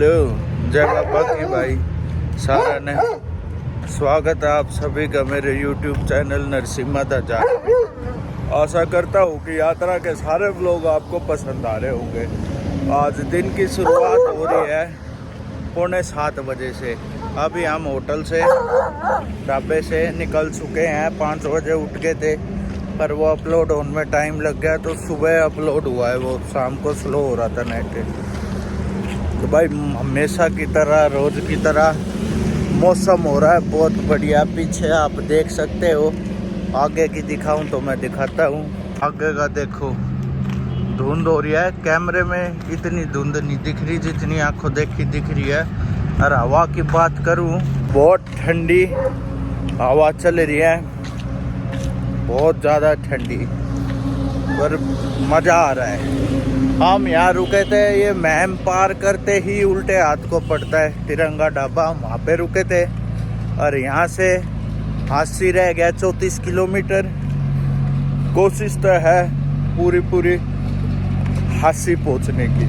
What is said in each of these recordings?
Hello जय बाबा की भाई सारा ने स्वागत है आप सभी का मेरे YouTube चैनल नरसिम्हा दा जा। आशा करता हूँ कि यात्रा के सारे व्लॉग आपको पसंद आ रहे होंगे। आज दिन की शुरुआत हो रही है 6:45 बजे से। अभी हम होटल से ढाबे से निकल चुके हैं। 5 बजे उठ गए थे पर वो अपलोड होने में टाइम लग गया तो सुबह अपलोड हुआ है। वो शाम को स्लो हो रहा था नेट। तो भाई हमेशा की तरह रोज की तरह मौसम हो रहा है बहुत बढ़िया। पीछे आप देख सकते हो, आगे की दिखाऊं तो मैं दिखाता हूँ। आगे का देखो धुंध हो रही है, कैमरे में इतनी धुंध नहीं दिख रही जितनी आंखों देखी दिख रही है। और हवा की बात करूँ बहुत ठंडी हवा चल रही है, बहुत ज़्यादा ठंडी, पर मज़ा आ रहा है। हम यहाँ रुके थे, ये महम पार करते ही उल्टे हाथ को पड़ता है तिरंगा ढाबा, वहाँ पे रुके थे। और यहाँ से हांसी रह गया 34 किलोमीटर। कोशिश तो है पूरी हांसी पहुँचने की,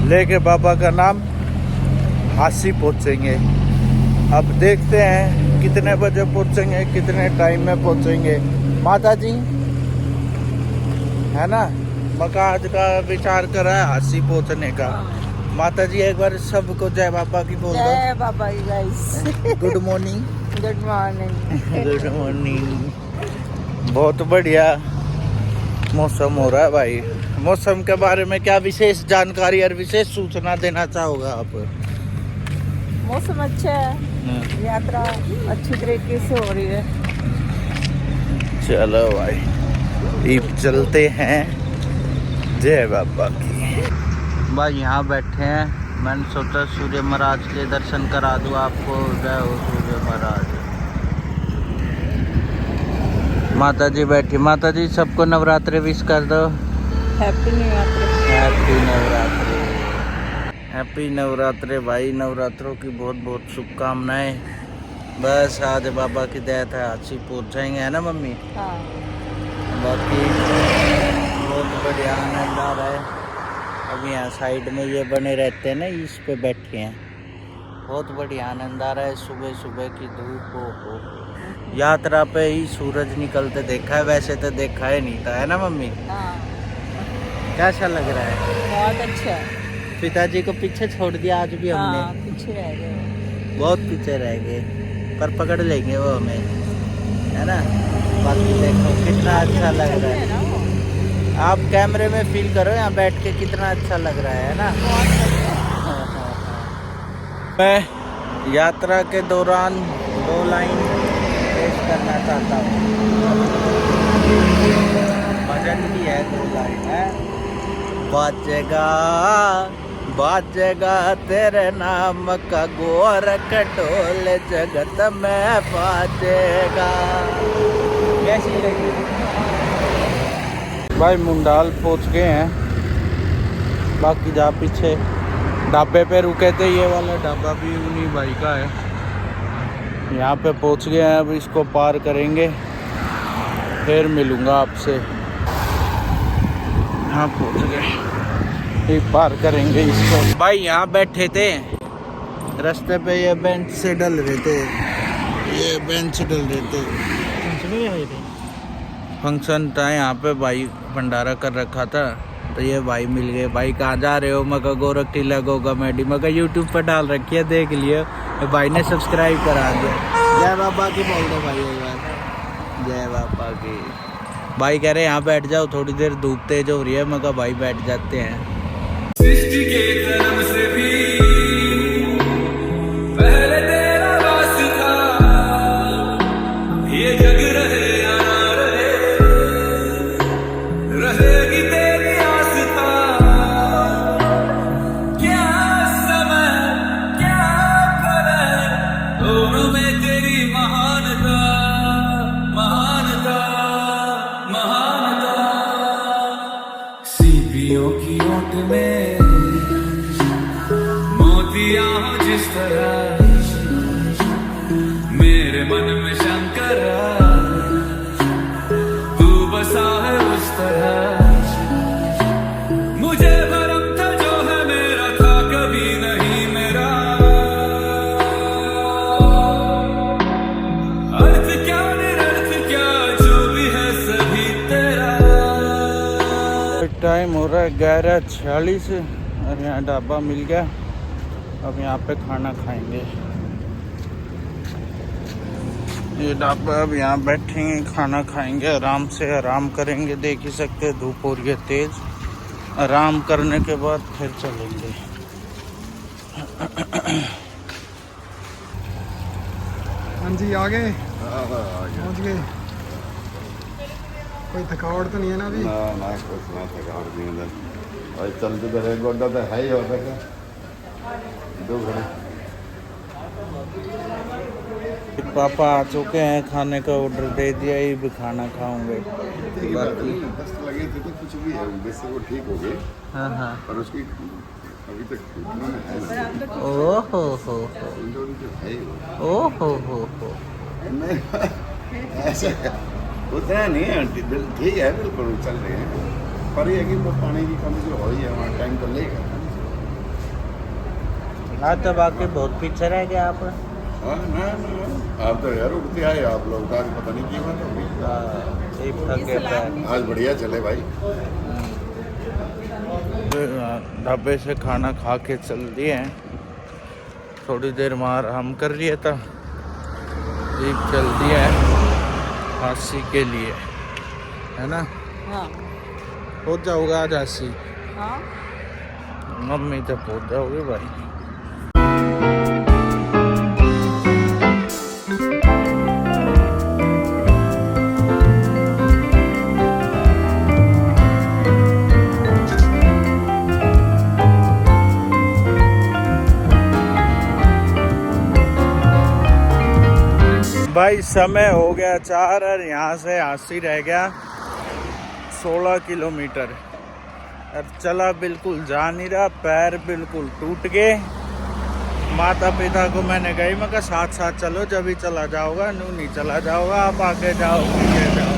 लेके बाबा का नाम हांसी पहुँचेंगे। अब देखते हैं कितने बजे पहुँचेंगे, कितने टाइम में पहुँचेंगे। माता जी है ना, मका आज का विचार करा है हांसी पहुँचने का। माता जी एक बार सबको जय बाबा की बोल दो। जय बाबा की guys. Good morning. Good morning. Good morning. बहुत बढ़िया मौसम हो रहा है भाई। मौसम के बारे में क्या विशेष जानकारी और विशेष सूचना देना चाहोगे आप? मौसम अच्छा है, यात्रा अच्छी तरीके से हो रही है। चलो भाई चलते हैं। जय बाबा की। भाई यहाँ बैठे हैं, मैंने सोचा सूर्य महाराज के दर्शन करा दूँ आपको। जय हो सूर्य महाराज। माता जी बैठी। माता जी सबको नवरात्रि विश कर दो। Happy Navratri. Happy Navratri. Happy Navratri भाई। नवरात्रों की बहुत शुभकामनाएं। बस आज बाबा की दया था हांसी पहुँच जाएंगे, है ना मम्मी? हाँ। बाकी बहुत बढ़िया आनंद आ रहा है। अब यहाँ साइड में ये बने रहते हैं ना, इस पे बैठे हैं, बहुत बढ़िया आनंद आ रहा है। सुबह सुबह की धूप हो यात्रा पे ही सूरज निकलते देखा है, वैसे तो देखा ही नहीं था, है ना मम्मी? हाँ। कैसा लग रहा है? बहुत अच्छा है। पिताजी को पीछे छोड़ दिया आज भी हमने। हाँ, पीछे रह गए। बहुत पीछे रह गए, पर पकड़ लेंगे वो हमें, है ना? बाकी देखो कितना अच्छा लग रहा है। आप कैमरे में फील करो यहाँ बैठ के कितना अच्छा लग रहा है ना? मैं यात्रा के दौरान 2 लाइन पेश करना चाहता हूँ। भजन की है 2 लाइन है। बाजेगा तेरे नाम का गोरख ढोल जगत में बाजेगा। कैसी लगी भाई? मुंडाल पहुंच गए हैं। बाकी जहाँ पीछे ढाबे पे रुके थे, ये वाला ढाबा भी उन्हीं भाई का है। यहाँ पे पहुंच गए हैं, अब इसको पार करेंगे फिर मिलूँगा आपसे। यहाँ पहुंच गए, फिर पार करेंगे इसको। भाई यहाँ बैठे थे रास्ते पे, ये बेंच से डल रहे थे, ये बेंच डल रहे थे। फंक्शन था यहाँ पे, भाई भंडारा कर रखा था तो ये भाई मिल गए। भाई कहाँ जा रहे हो? मगर गोरख टीला गोगा मेडी, मगर यूट्यूब पर डाल रखी है, देख लियो। भाई ने सब्सक्राइब करा दिया। जय बाबा की बोल दो भाई एक बार। जय बाबा की। भाई कह रहे यहाँ बैठ जाओ, थोड़ी देर धूप तेज हो रही है। मगर भाई बैठ जाते हैं। सृष्टि के धर्म से भी पहले तेरा वास था, ये जग रहे या ना रहेगी तेरी आस्था। क्या समय क्या फल है, दोनों में तेरी महानता। सीपियों की ओट में मोतिया हो जिस तरह, मेरे मन में शंकर तू बसा है उस तरह। मुझे भरम था जो है मेरा था तेरा। टाइम हो रहा है 11:46 और यहाँ ढाबा मिल गया। अब यहाँ पे खाना खाएंगे। ये ढाबा, अब यहाँ बैठेंगे, खाना खाएंगे, आराम से आराम करेंगे। देख ही सकते हैं धूप हो रही है तेज। आराम करने के बाद फिर चलेंगे। हाँ जी आ गए, पहुँच गए। कोई थकावट तो नहीं है ना अभी? ना कुछ ना थकावट नहीं है। और चलते तो है, गोड्डा तो है ही होता है। 2 घंटे पापा आ चुके हैं, खाने का ऑर्डर दे दिया, ये भी खाना खाऊंगे। बाकी दस्त लगी थी तो कुछ भी है, वैसे वो ठीक हो गई। हाँ हाँ। पर उसकी अभी तक उतना है ना। ओ हो इंजोरी तो है ही वो। ओ हो नहीं, ऐसा उतना नहीं है, ठीक है, बिल्कुल चल रहे हैं। पर ये है कि वो पानी की कमी जो हो रही है वहाँ टाइम तो लेगा। आज तो बाकी बहुत पीछे रह गया आप। हाँ ना, आप तो यार उठते आए आप लोग का, पता नहीं क्यों बात होगी। एक थके पैर। आज बढ़िया चले भाई। ढाबे से खाना खा के चल दिए हैं। थोड़ी देर में आराम कर लिया था, एक चल दिया है हासी के लिए, है ना? हाँ हो जाओगा आज हासी? हाँ मम्मी तो पहुँच जाओगे भाई। भाई समय हो गया 4 और यहाँ से हासी रह गया 16 किलोमीटर। अब चला बिल्कुल जा नहीं रहा, पैर बिल्कुल टूट गए। माता पिता को मैंने कही, मैं कहा साथ साथ चलो, जब भी चला जाओगा, नहीं चला जाओगा, आप आगे जाओ पीछे जाओ।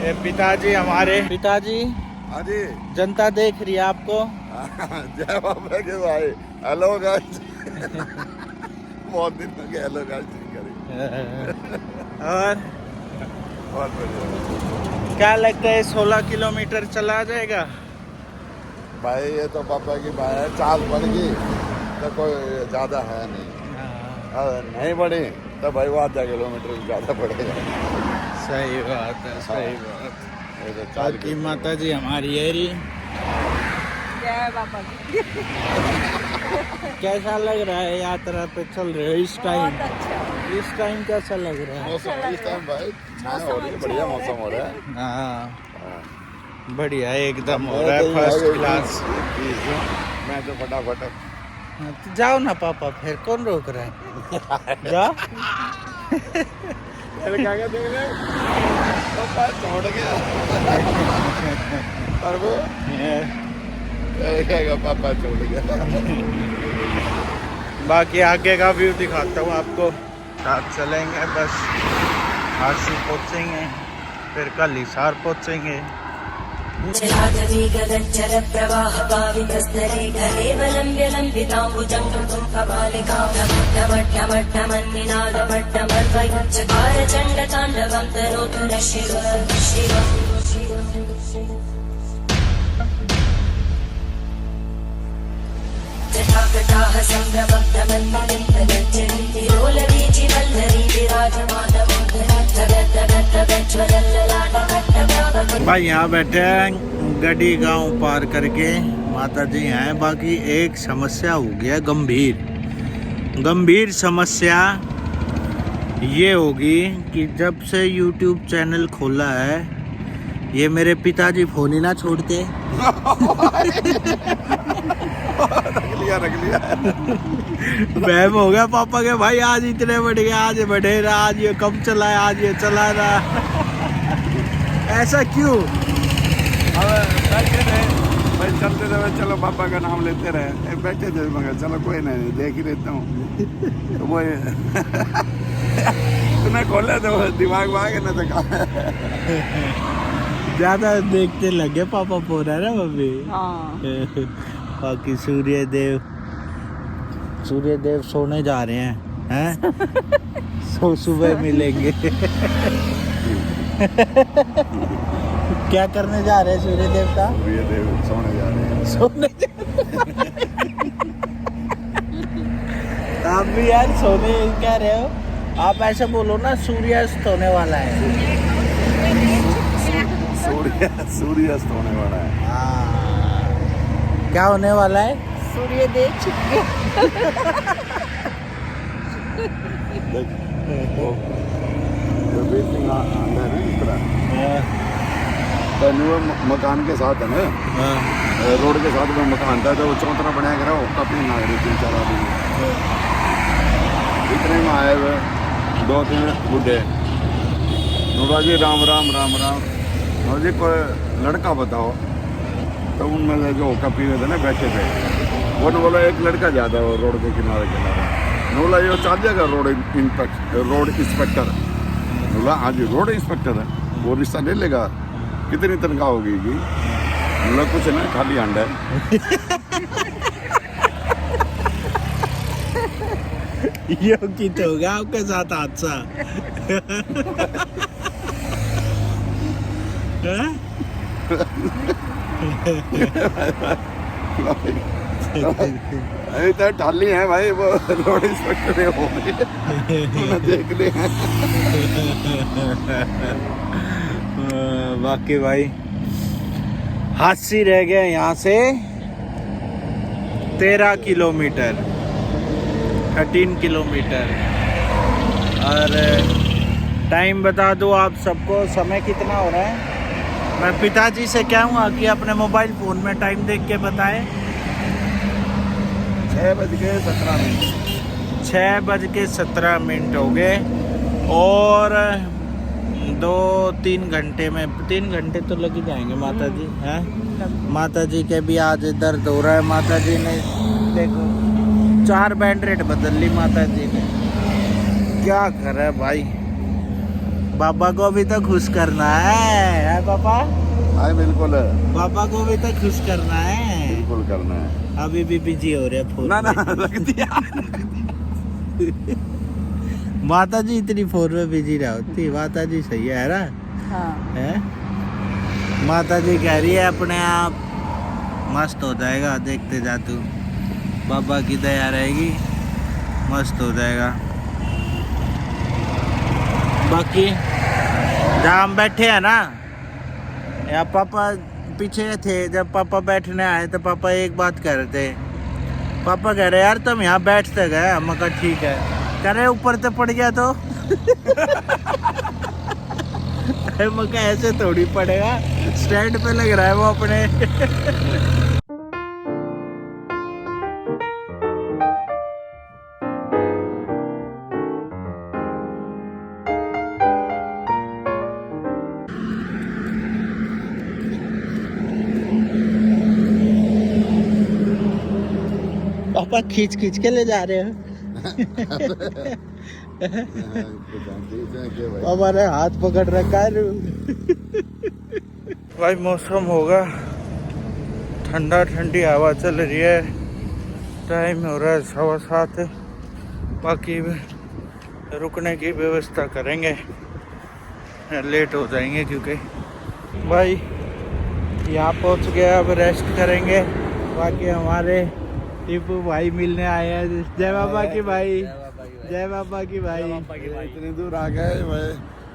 ये पिताजी हमारे, पिताजी हाँ जी। जनता देख रही है आपको। जय बाबा के भाई। Hello guys. बहुत दिन हो गए हेलो गाइस और बहुत बढ़िया क्या लगता है 16 किलोमीटर चला जाएगा? भाई। ये तो पापा की बात है, चाल पड़ गई तो कोई ज़्यादा है नहीं। अगर नहीं बढ़ी तो भाई वो आधा किलोमीटर ज़्यादा पड़ेगा। सही बात है, सही बात। ये तो चाल बाकी माता जी हमारी एरी। जय बाबा की। कैसा लग रहा है यात्रा पे चल रहे हो इस टाइम? बहुत अच्छा। इस टाइम कैसा लग रहा है? मौसम इस टाइम भाई छाया हो रही है, बढ़िया मौसम हो रहा है। हाँ बढ़िया एकदम हो रहा है, फर्स्ट क्लास। मैं तो फटाफट हाँ, तो जाओ ना पापा, फिर कौन रोक रहा है? जाओ। क्या क्या देख रहे पापा छोड़ गया। और वो कहेगा पापा छोड़ गया। बाकी आगे का व्यू दिखाता हूँ आपको। साथ चलेंगे, बस हासी पहुँचेंगे, फिर कल हिसार पहुँचेंगे। जलाजवीगदज्जल प्रवाह पावितस्तरे केवलम्ब्य लम्बिताम्बुजं कृतं कपालिकामट्टमट्टमन्निनादमट्टमर्वयुच्चकार चण्डताण्डवं तनोतु नः शिव शिव। जटाकटाः सम्भ्रमब्धमन्मलिं तदज्जली तिरोलवीचि वल्लरी विराजमानमोहनज्वलल्ललाटकट्टप्राप। भाई यहाँ बैठे हैं गड़ी गांव पार करके, माता जी हैं। बाकी एक समस्या हो गया गंभीर समस्या ये होगी कि जब से YouTube चैनल खोला है, ये मेरे पिताजी फोन ही ना छोड़ते। रख लिया। बहम हो गया पापा के, भाई आज इतने बढ़ गए, आज बढ़े रहा, आज ये कम चला है, आज ये चला रहा। ऐसा क्यों? भाई चलते रहे, चलो पापा का नाम लेते रहे, बैठे थे मगर चलो कोई नहीं, देख ही लेता हूँ। तो वो तुम्हें खोले तो दिमाग में आ गया ना, तो कहा ज्यादा देखते लगे पापा फोन है ना मम्मी। हाँ बाकी सूर्यदेव सोने जा रहे हैं सुबह मिलेंगे। क्या करने जा रहे हैं सूर्य देवता? सूर्य देव सोने जा रहे हैं। सोने आप भी यार सोने कह रहे हो, आप ऐसे बोलो ना, सूर्यास्त होने वाला है। सूर्यास्त होने वाला है। क्या होने वाला है? सूर्य देव छिप गया। जो बेसिंग अंदर है इस तरह वो मकान के साथ है ना, रोड के साथ में मकान था, तो वो चौतरा बनाया करा वो कपी ना रही 3-4 आदमी इतने में आए हुए 2-3 बुढ़े। नूरा जी राम राम राम राम। नूरा जी कोई लड़का बताओ। तो उनमें से जो कपी हुए थे ना बैठे थे, वो ने बोला एक लड़का ज़्यादा वो रोड के किनारे किनारे। नूला ये चल जाएगा रोड इंस्पेक्टर। नूला हाँ जी रोड इंस्पेक्टर है, वो रिश्ता ले लेगा। कितनी तनख्वाह होगी? नूला कुछ नहीं, खाली अंडा है। यो कित होगा आपके साथ हादसा? अरे तो ढाली है भाई, वो रोड इंस्पेक्टर है, वो देख ले। बाकी भाई हादसी रह गया यहाँ से 13 किलोमीटर 13 किलोमीटर। और टाइम बता दो आप सबको, समय कितना हो रहा है? मैं पिताजी से कहूँगा कि अपने मोबाइल फ़ोन में टाइम देख के बताएं। 6:17 हो गए। और 2-3 घंटे में 3 घंटे तो लग ही जाएंगे माता जी हैं। माता जी के भी आज दर्द हो रहा है। माता जी ने देखो 4 बैंडेड बदल ली माता जी ने। क्या करे भाई, बाबा को भी तो खुश करना है पापा। हाँ बिल्कुल, बाबा को भी तो खुश करना है। बिल्कुल करना है। अभी भी बिजी हो रहे फोन। ना लगती है। माता जी इतनी फोन में बिजी रह होती। माता जी सही है ना? हाँ। है? माता जी कह रही है अपने आप मस्त हो जाएगा, देखते जा तू, बाबा की दया रहेगी, मस्त हो जाएगा। बाकी जहाँ हम बैठे हैं ना, या पापा पीछे थे, जब पापा बैठने आए तो पापा एक बात कह रहे थे। पापा कह रहे यार तुम यहाँ बैठते गए। हम कहा ठीक है। कह रहे ऊपर से पड़ गया तो? मैं कहा ऐसे थोड़ी पड़ेगा, स्टैंड पे लग रहा है वो अपने। पापा खींच खींच के ले जा रहे हो। हमारे हाथ पकड़ रखा है। भाई मौसम होगा ठंडा, ठंडी हवा चल रही है। टाइम हो रहा है 7:15। बाकी रुकने की व्यवस्था करेंगे, लेट हो जाएंगे क्योंकि भाई यहाँ पहुँच गए। अब रेस्ट करेंगे। बाकी हमारे टीपू भाई मिलने आए हैं। जय बाबा की भाई, जय बाबा की भाई। इतनी दूर आ गए भाई,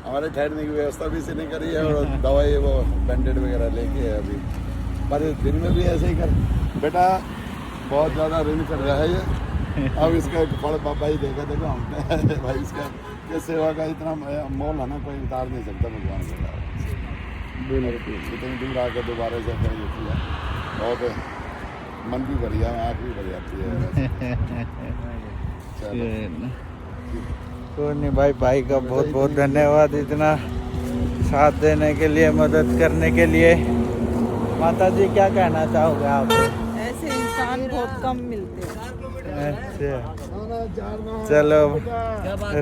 हमारे ठहरने की व्यवस्था भी इसी ने करी है और दवाई वो बैंडेड वगैरह लेके है अभी। पर दिन में भी ऐसे ही कर बेटा, बहुत ज़्यादा ऋण कर रहा है ये। अब इसका फल पापा ही देगा। देखो हम भाई इसका ये सेवा का इतना मोल है ना, कोई उतार नहीं सकता भगवान को। इतनी दूर आकर दोबारा से करेंगे किया, बहुत मन भी बढ़िया, आँख भी बढ़ जाती है। कोई नहीं भाई, भाई का बहुत बहुत धन्यवाद इतना साथ देने के लिए, मदद करने के लिए। माता जी क्या कहना चाहोगे आप? ऐसे इंसान बहुत कम मिलते हैं। अच्छा चलो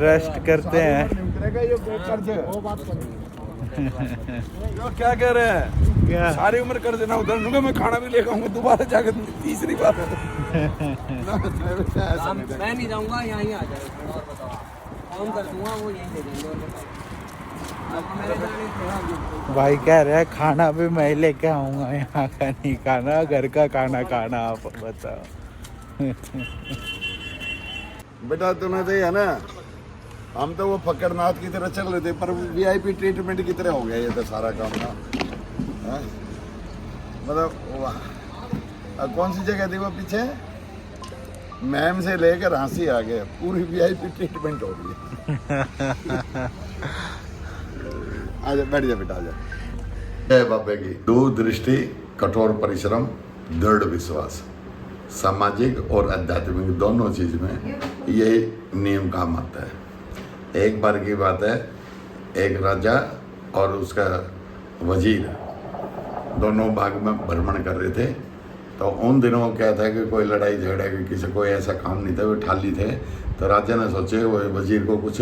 रेस्ट करते हैं। क्या कह रहे हैं? क्या सारी उम्र कर देना उधर दूंगा, मैं खाना भी लेकर आऊंगा दोबारा जाकर तीसरी बार। मैं नहीं जाऊंगा, यहाँ ही आ जाएगा। और बताओ, फोन कर दूंगा, वो यहीं दे देंगे। और बताओ भाई कह रहे हैं खाना भी मैं लेके आऊंगा, यहाँ का नहीं खाना, घर का खाना खाना। आप बताओ। बेटा तूने तो है ना, हम तो वो फक्कड़नाथ की तरह चल रहे थे, पर वीआईपी ट्रीटमेंट की तरह हो गया ये तो सारा काम ना। हाँ? मतलब वाह, कौन सी जगह थी वो पीछे, मैम से लेकर हाँसी आ गए, पूरी वीआईपी ट्रीटमेंट हो रही है। आजा बैठ जा बेटा, आजा। जय बाबे की दूरदृष्टि, कठोर परिश्रम, दृढ़ विश्वास, सामाजिक और आध्यात्मिक दोनों चीज में यही नियम काम आता है। एक बार की बात है, एक राजा और उसका वजीर दोनों बाग में भ्रमण कर रहे थे। तो उन दिनों क्या था कि कोई लड़ाई झगड़ा कि किसी कोई ऐसा काम नहीं था, वो ठाली थे। तो राजा ने सोचे वो वजीर को कुछ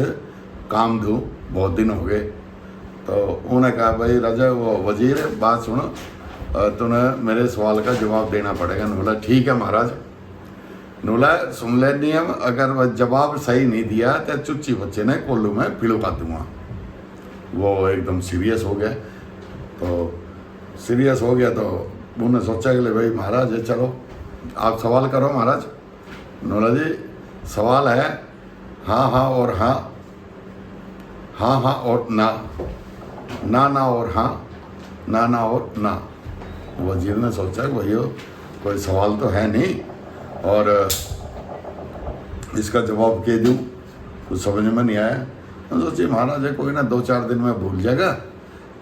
काम दूं, बहुत दिन हो गए। तो उन्होंने कहा भाई राजा, वो वजीर बात सुनो, तूने मेरे सवाल का जवाब देना पड़ेगा। ने बोला ठीक है महाराज। नूला सुन ले नियम, अगर वह जवाब सही नहीं दिया तो चुच्ची बच्चे ने कोल्लू में पिलवा दूंगा। वो एकदम सीरियस हो गया। तो सीरियस हो गया तो उन्होंने सोचा कि भाई महाराज चलो आप सवाल करो महाराज। नूला जी सवाल है हाँ हाँ और हाँ, हाँ हाँ और ना, ना ना और हाँ, ना ना और ना। वजीर ने सोचा कि भैया कोई सवाल तो है नहीं और इसका जवाब कह दूँ, कुछ समझ में नहीं आया। तो सोची महाराज है कोई ना 2-4 दिन में भूल जाएगा।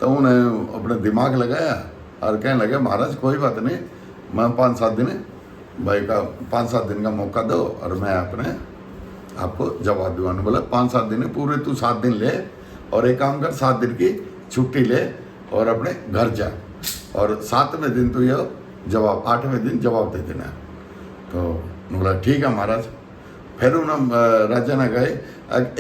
तो उन्हें अपने दिमाग लगाया और कहने लगे महाराज कोई बात नहीं, मैं 5-7 दिन भाई का 5-7 दिन का मौका दो और मैं अपने आपको जवाब दूंगा। बोला 5-7 दिन पूरे तू 7 दिन ले और एक काम कर 7 दिन की छुट्टी ले और अपने घर जा और 7वें दिन तो ये जवाब 8वें दिन जवाब दे देना। तो बोला ठीक है महाराज। फिर उन्होंने राजा ने कहे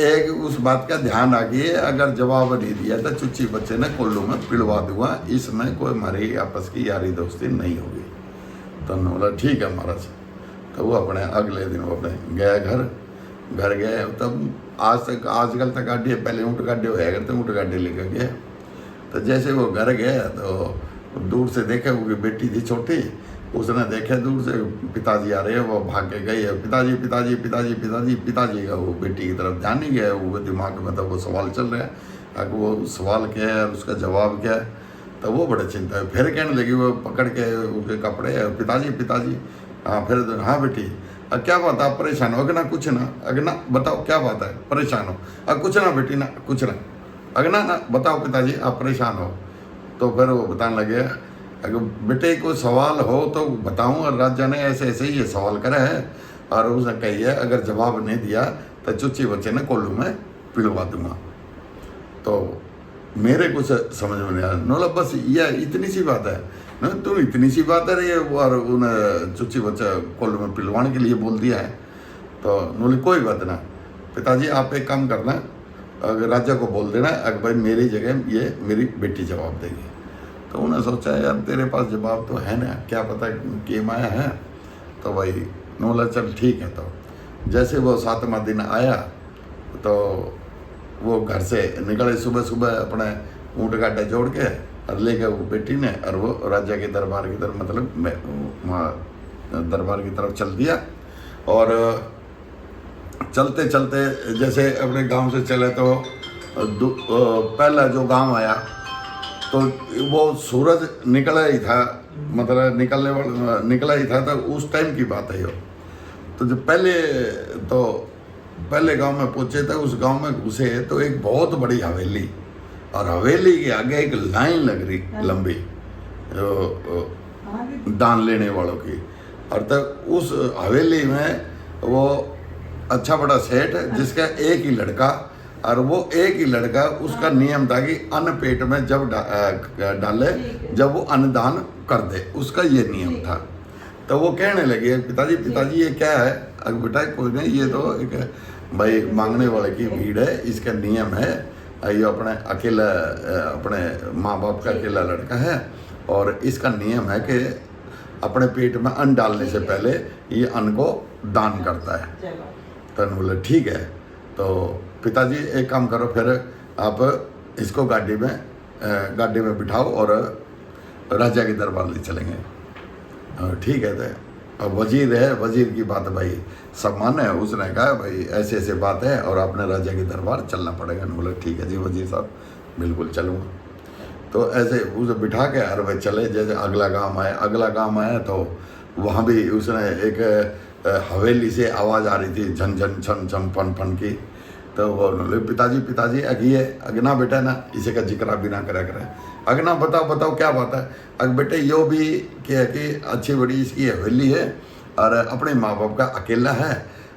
एक उस बात का ध्यान रखिए, अगर जवाब नहीं दिया तो चुच्ची बच्चे ने कोल्लू में पिलवा दूंगा, इसमें कोई हमारी आपस की यारी दोस्ती नहीं होगी। तो बोला ठीक है महाराज। तो वो अपने अगले दिन वो अपने गया घर गए। तब आजकल तक गाड़ी पहले ऊँट गाड़ी होया करते, ऊँट गाड़ी लेकर गए। तो जैसे वो घर गया तो दूर से देखा वो बेटी थी छोटी, उसने देखा दूर से पिताजी आ रहे हैं, वो भाग के गई है पिताजी पिताजी पिताजी पिताजी पिताजी का वो बेटी की तरफ ध्यान नहीं गया। वो दिमाग में तो वो सवाल चल रहा है, अगर वो सवाल क्या है और उसका जवाब क्या है। तो वो बड़े चिंता है। फिर कहने लगी वो पकड़ के उसके कपड़े, पिताजी पिताजी। हाँ फिर हाँ बेटी क्या बात है, आप परेशान हो? अगर ना कुछ ना, अगर ना बताओ क्या बात है, परेशान हो? कुछ ना बेटी ना, कुछ ना। अगर ना बताओ पिताजी आप परेशान हो। तो फिर वो बताने लगे अगर बेटे को सवाल हो तो बताऊं, और राजा ने ऐसे ऐसे ही ये सवाल करा है और उसने कही है अगर जवाब नहीं दिया तो चुच्ची बच्चे ने कोल्लू में पिलवा दूंगा। तो मेरे कुछ समझ में नहीं आया। नोला बस यह इतनी सी बात है ना, तुम इतनी सी बात है रही है और उन्हें चुच्ची बच्चा कोल्लू में पिलवाने के लिए बोल दिया है। तो नोली कोई बात ना पिताजी, आप एक काम करना, अगर राजा को बोल देना अगर भाई मेरी जगह ये मेरी बेटी जवाब देगी। तो उन्हें सोचा यार तेरे पास जवाब तो है ना, क्या पता गेम आया है। तो भाई नोला चल ठीक है। तो जैसे वो 7वां दिन आया तो वो घर से निकले सुबह सुबह अपने ऊँट गाड्डा जोड़ के और ले गए वो बेटी ने, और वो राजा के दरबार की तरफ मतलब वहाँ दरबार की तरफ चल दिया। और चलते चलते जैसे अपने गांव से चले तो पहला जो गांव आया तो वो सूरज निकला ही था, मतलब निकला ही था। तो उस टाइम की बात है। तो जो पहले गांव में पहुंचे थे, उस गांव में घुसे तो एक बहुत बड़ी हवेली, और हवेली के आगे एक लाइन लग रही लंबी दान लेने वालों की। और तब उस हवेली में वो अच्छा बड़ा सेठ जिसका एक ही लड़का, और वो एक ही लड़का, उसका नियम था कि अन्न पेट में जब डाले जब वो अन्नदान कर दे, उसका ये नियम था। तो वो कहने लगे पिताजी पिताजी ये क्या है? अगर बेटा कोई नहीं, ये तो एक भाई मांगने वाले की भीड़ है, इसका नियम है, ये अपने अकेला अपने माँ बाप का अकेला लड़का है और इसका नियम है कि अपने पेट में अन्न डालने से पहले ये अन्न को दान करता है। तो बोले ठीक है। तो पिताजी एक काम करो, फिर आप इसको गाड़ी में बिठाओ और राजा के दरबार ले चलेंगे। ठीक है। तो अब वजीर है, वजीर की बात भाई सब माने। उसने कहा भाई ऐसे ऐसे बात है और आपने राजा के दरबार चलना पड़ेगा। बोले ठीक है जी वजीर साहब, बिल्कुल चलूँगा। तो ऐसे उसे बिठा के और भाई चले। जैसे अगला गांव आया तो वहाँ भी उसने एक हवेली से आवाज़ आ रही थी, झन झन छन छन फन फन की। तो वो बोले पिताजी अगिए अगना बेटा ना, इसे का जिक्र भी ना करा करे। अगना बताओ क्या बात है। अग बेटे यो भी क्या कि अच्छी बड़ी इसकी हवेली है और अपने माँ बाप का अकेला है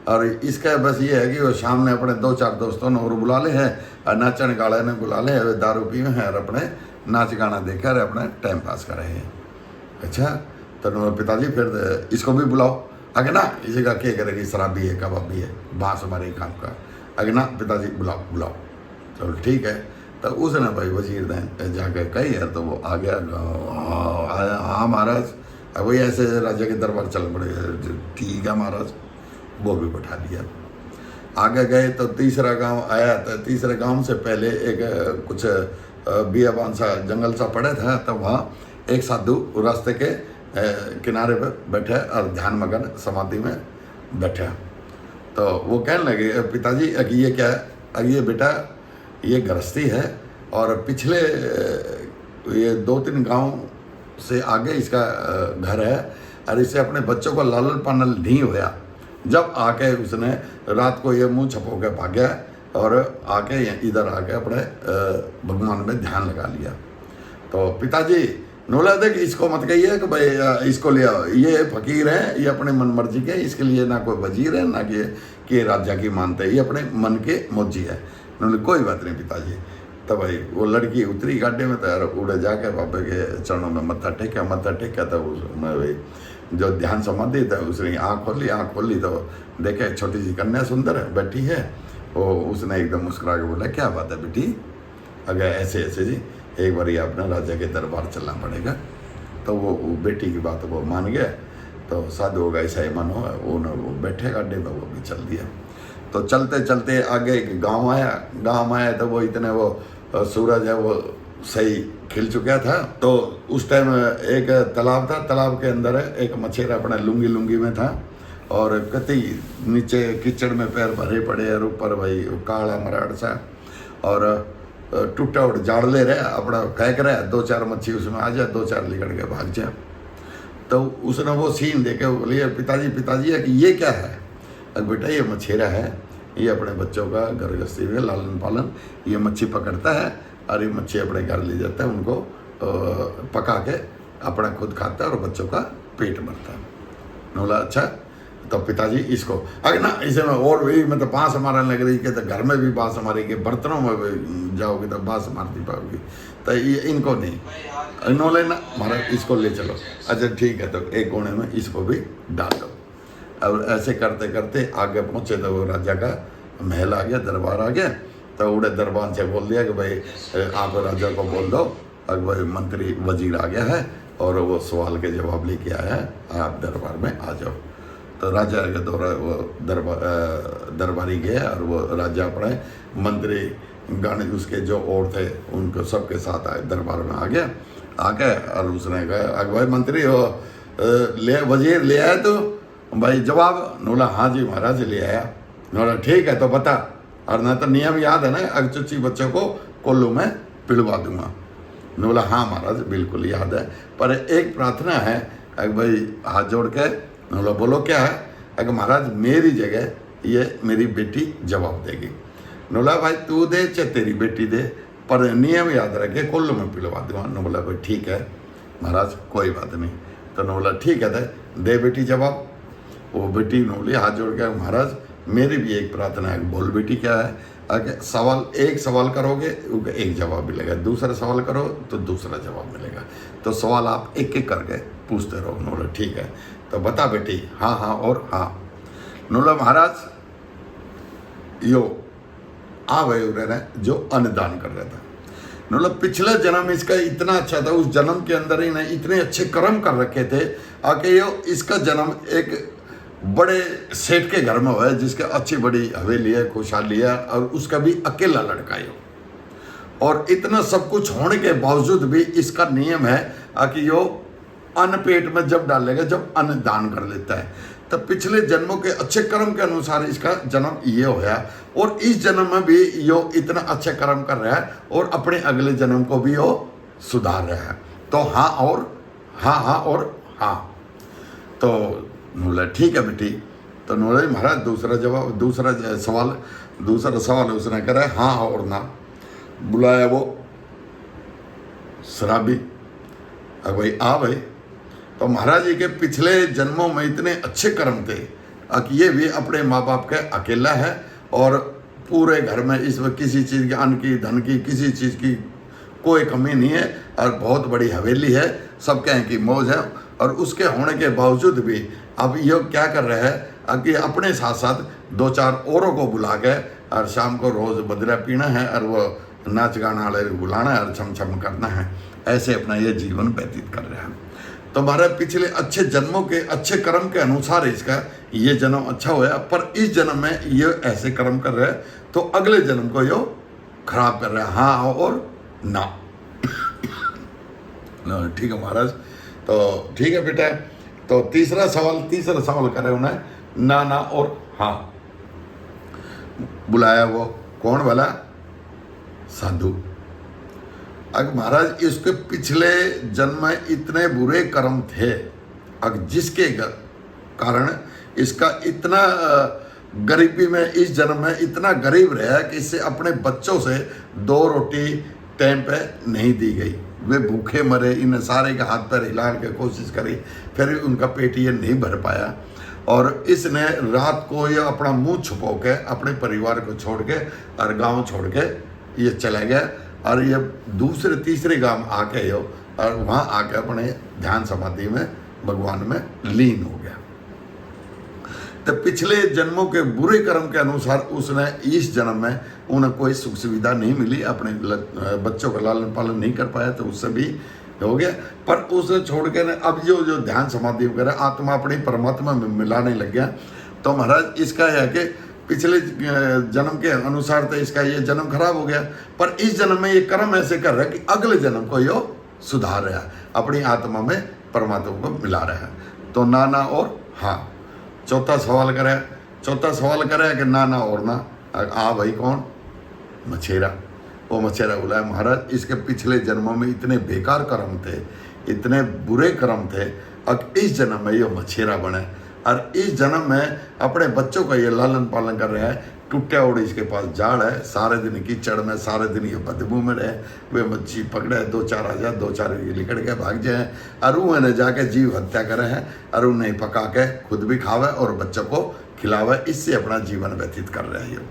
और इसका बस ये है कि वो शाम में अपने 2-4 दोस्तों ने और बुला ले हैं और नाचन गाड़े ने बुला ले, दारू पीए हैं और अपने नाच गाना देखकर अपने टाइम पास कर रहे हैं। अच्छा, तो पिताजी फिर इसको भी बुलाओ। अगना इसी का क्या करेगी, शराबी है, कबाबी है, बांस हमारे काम का। अगना पिताजी बुलाओ। चलो ठीक है। तो उसने भाई वजीर ने जाकर कही है तो वो आ गया। हाँ महाराज, अब वही ऐसे राजा के दरबार चल पड़े। ठीक है महाराज, वो भी बैठा दिया। आगे गए तो तीसरा गांव आया। तो तीसरे गांव से पहले एक कुछ बियाबान सा जंगल सा पड़ा था। तो वहाँ एक साधु रास्ते के किनारे पे बैठे और ध्यान मगन समाधि में बैठे। तो वो कहने लगे पिताजी ये क्या है। ये बेटा ये गृहस्थी है और पिछले ये 2-3 गांव से आगे इसका घर है और इसे अपने बच्चों को लालन पालन नहीं होया। जब आके उसने रात को ये मुंह छपो के भाग्या और आके इधर आके अपने भगवान में ध्यान लगा लिया। तो पिताजी नोला देख इसको मत कहिए कि भाई इसको ले आओ, ये फकीर है, ये अपने मन मर्जी के, इसके लिए ना कोई वजीर है ना कि राजा की मानते, ये अपने मन के मौजी है। उन्होंने कोई बात नहीं पिताजी। तो भाई वो लड़की उतरी गाड़ी में तो उड़े जाके बाबा के चरणों में मत्था टेका। तो उसमें भाई जो ध्यान समाधि था उसने आँख खोली तो देखे छोटी सी कन्या सुंदर है बैठी है। वो उसने एकदम मुस्कुरा के बोला क्या बात है बेटी। अगर ऐसे जी एक बार आपने राजा के दरबार चलना पड़ेगा। तो वो बेटी की बात वो मान गया। तो साधु होगा ऐसा ही मन हो, वो बैठे गाड़ी में, वो भी चल दिया। तो चलते चलते आगे एक गांव आया। तो वो इतने वो सूरज है वो सही खिल चुका था। तो उस टाइम एक तालाब था, तालाब के अंदर एक मछेरा अपना लुंगी में था और कति नीचे कीचड़ में पैर भरे पड़े और ऊपर भाई काला मराड़ सा और टूटा उड़ जाड़ ले रहे अपना फेंक रहा है। 2-4 मच्छी उसमें आ जाए, 2-4 लिकड़ के भाग जाए। तो उसने वो सीन देखे बोलिए पिताजी है कि ये क्या है। अब बेटा ये मछेरा है, ये अपने बच्चों का घर गृहस्थी में लालन पालन, ये मच्छी पकड़ता है और ये मच्छी अपने घर ले जाता है, उनको पका के अपना खुद खाता है और बच्चों का पेट भरता है। बोला अच्छा। तो पिताजी इसको अगर ना इसे में और भी मतलब बाँस मारने लग रही कि तो घर में भी बाँस मारेगी, बर्तनों में भी जाओगी तो बाँस मारती पाओगी। तो ये इनको नहीं, इन्होंने ना महाराज इसको ले चलो। अच्छा ठीक है। तो एक कोने में इसको भी डाल दो। अब ऐसे करते करते आगे पहुँचे तो वो राजा का महल आ गया, दरबार आ गया। तो उड़े दरबार से बोल दिया कि भाई आप राजा को बोल दो और भाई मंत्री वजीर आ गया है और वो सवाल के जवाब लेके आया है, आप दरबार में आ जाओ। तो राजा के दौरा वो दरबारी गया और वो राजा अपने मंत्री गाने उसके जो और थे उनको सबके साथ आए, दरबार में आ गया। आके और उसने कहा भाई मंत्री हो ले वजीर ले आया तो भाई जवाब। नोला हाँ जी महाराज ले आया। नोला ठीक है तो बता, और ना तो नियम याद है ना, अगचुच्ची बच्चों को कोल्लू में पिलवा दूंगा। नोला हाँ महाराज बिल्कुल याद है, पर एक प्रार्थना है। अगर भाई हाथ जोड़ के नोला बोलो क्या है। अगर महाराज मेरी जगह ये मेरी बेटी जवाब देगी। नोला भाई तू दे चाहे तेरी बेटी दे, पर नियम याद रखे कोल्लू में पिलवा दूंगा। नोला भाई ठीक है महाराज कोई बात नहीं। तो नोला ठीक है दे बेटी जवाब। वो बेटी नोली हाथ जोड़ के महाराज मेरी भी एक प्रार्थना है। बोल बेटी क्या है। अगर एक सवाल करोगे एक जवाब मिलेगा, दूसरा सवाल करो तो दूसरा जवाब मिलेगा। तो सवाल आप एक एक करके पूछते रहो। नोला ठीक है तो बता बेटी। हाँ हाँ और हाँ। नोला महाराज यो आ गए उन्होंने जो अन्नदान कर रहा था। नोला पिछला जन्म इसका इतना अच्छा था, उस जन्म के अंदर ही ना इतने अच्छे कर्म कर रखे थे आके यो इसका जन्म एक बड़े सेठ के घर में हुआ है जिसके अच्छी बड़ी हवेली है, खुशहाली है और उसका भी अकेला लड़का है और इतना सब कुछ होने के बावजूद भी इसका नियम है कि यो अन्न पेट में जब डालेगा, जब अन्न दान कर लेता है, तब पिछले जन्मों के अच्छे कर्म के अनुसार इसका जन्म ये होया, और इस जन्म में भी यो इतना अच्छे कर्म कर रहा है और अपने अगले जन्म को भी यो सुधार रहा है। तो हाँ और हाँ और हाँ। तो बोला ठीक है बेटी। तो बोले महाराज दूसरा सवाल उसने करा हाँ और ना। बुलाया वो शराबी, अब भाई आ भाई। तो महाराज जी के पिछले जन्मों में इतने अच्छे कर्म थे कि ये भी अपने माँ बाप के अकेला है और पूरे घर में इसमें किसी चीज़ की, अन्न की, धन की, किसी चीज़ की कोई कमी नहीं है और बहुत बड़ी हवेली है, सब कहें कि मौज है। और उसके होने के बावजूद भी अब ये क्या कर रहे हैं कि अपने साथ साथ 2-4 औरों को बुला के और शाम को रोज़ बदरा पीना है और वो नाच गाना वाले बुलाना है और छम छम करना है, ऐसे अपना ये जीवन व्यतीत कर रहे हैं। तो हमारे पिछले अच्छे जन्मों के अच्छे कर्म के अनुसार इसका ये जन्म अच्छा होया, पर इस जन्म में ये ऐसे कर्म कर रहे हैं तो अगले जन्म को ये खराब कर रहे हैं। हाँ और ना। ठीक है महाराज। तो ठीक है बेटा। तो तीसरा सवाल करे उन्हें ना और हाँ। बुलाया वो कौन वाला? साधु। अगर महाराज इसके पिछले जन्म में इतने बुरे कर्म थे, अगर जिसके कारण इसका इतना गरीबी में इस जन्म में इतना गरीब रहा कि इससे अपने बच्चों से 2 रोटी टाइम पे नहीं दी गई, वे भूखे मरे। इन सारे के हाथ पैर हिलाने की कोशिश करी, फिर उनका पेट ये नहीं भर पाया और इसने रात को ये अपना मुंह छुपो के अपने परिवार को छोड़ के और गांव छोड़ के ये चला गया और ये दूसरे तीसरे गांव आके यो और वहाँ आके अपने ध्यान समाधि में भगवान में लीन हो गया। तो पिछले जन्मों के बुरे कर्म के अनुसार उसने इस जन्म में उन्हें कोई सुख सुविधा नहीं मिली, अपने बच्चों का लालन पालन नहीं कर पाया, तो उससे भी हो गया। पर उसे छोड़ के अब जो ध्यान समाधि वगैरह आत्मा अपनी परमात्मा में मिलाने लग गया। तो महाराज इसका है कि पिछले जन्म के अनुसार तो इसका ये जन्म खराब हो गया, पर इस जन्म में ये कर्म ऐसे कर रहा है कि अगले जन्म को ये सुधार रहा है, अपनी आत्मा में परमात्मा को मिला रहा है। तो ना और हाँ। चौथा सवाल करे कि ना और ना। आ भाई कौन? मछेरा। वो मछेरा बोला है महाराज इसके पिछले जन्मों में इतने बेकार कर्म थे, इतने बुरे कर्म थे, अब इस जन्म में ये मछेरा बने और इस जन्म में अपने बच्चों का ये लालन पालन कर रहा है। टूटा उड़ी इसके पास जाल है, सारे दिन कीचड़ में, सारे दिन ये बदबू में रहे, वे मच्छी पकड़े 2-4 आ जाए, 2-4 लिकड़ के भाग जाए और उन्हें जाके जीव हत्या करे हैं और उन्हें पका के खुद भी खावे और बच्चों को खिलावे, इससे अपना जीवन व्यतीत कर रहे हैं।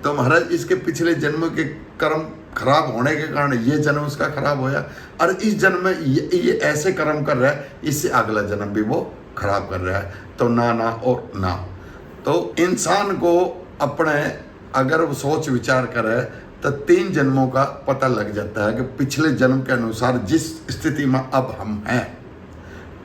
तो महाराज इसके पिछले जन्म के कर्म खराब होने के कारण ये जन्म उसका खराब होया और इस जन्म में ये ऐसे कर्म कर रहा है, इससे अगला जन्म भी वो खराब कर रहा है। तो ना और ना। तो इंसान को अपने अगर वो सोच विचार करे तो 3 जन्मों का पता लग जाता है कि पिछले जन्म के अनुसार जिस स्थिति में अब हम हैं,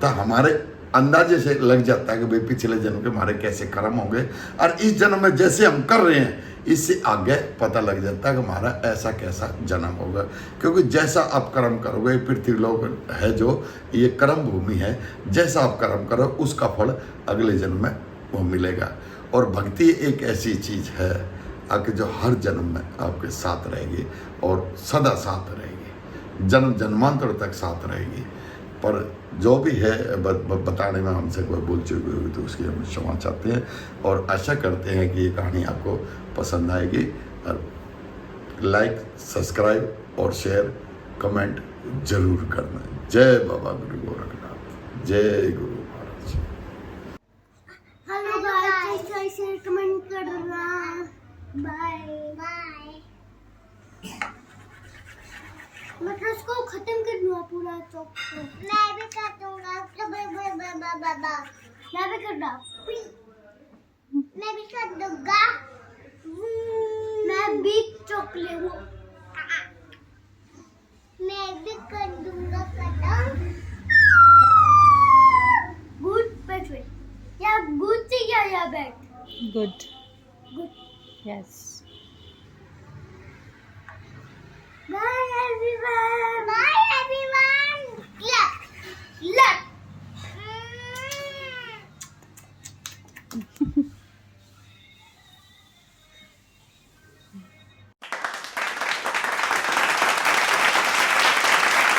तो हमारे अंदाजे से लग जाता है कि भाई पिछले जन्म के हमारे कैसे कर्म होंगे और इस जन्म में जैसे हम कर रहे हैं इससे आगे पता लग जाता है कि हमारा ऐसा कैसा जन्म होगा। क्योंकि जैसा आप कर्म करोगे, पृथ्वी लोक है जो ये कर्म भूमि है, जैसा आप कर्म करो उसका फल अगले जन्म में वो मिलेगा। और भक्ति एक ऐसी चीज़ है कि जो हर जन्म में आपके साथ रहेगी और सदा साथ रहेगी, जन्म जन्मांतर तक साथ रहेगी। पर जो भी है बताने में हमसे कोई भूल चुकी हुई तो उसकी हम क्षमा चाहते हैं और आशा करते हैं कि ये कहानी आपको पसंद आएगी। और लाइक, सब्सक्राइब और शेयर, कमेंट जरूर करना। जय बाबा गुरु गोरखनाथ, जय Guru Maharaj. Hello guys, share comment करना। बाय। मैं इसको खत्म कर दूंगा पूरा चौक को। मैं भी कर दूंगा। मैं भी कर दूंगा। मैं भी चौक ले लूं। मैं भी कर दूंगा खत्म। गुड बैठ या गुड से या बैठ। Good. Yes. Bye everyone. Bye